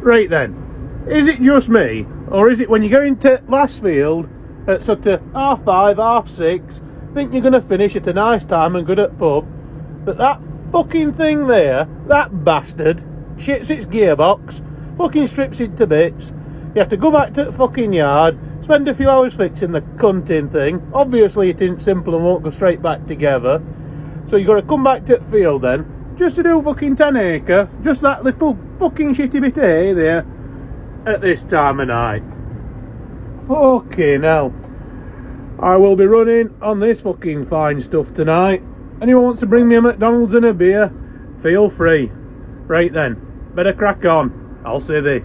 Right then, is it just me, or is it when you go into Lashfield at sort of 5:30, 6:30, think you're going to finish at a nice time and good at pub, but that fucking thing there, that bastard, shits its gearbox, fucking strips it to bits, you have to go back to the fucking yard, spend a few hours fixing the cunting thing, obviously it isn't simple and won't go straight back together, so you've got to come back to the field then, just to do fucking 10 acre, just that little fucking shitty bit of hay there, at this time of night. Fucking hell. I will be running on this fucking fine stuff tonight. Anyone wants to bring me a McDonald's and a beer, feel free. Right then, better crack on. I'll see thee.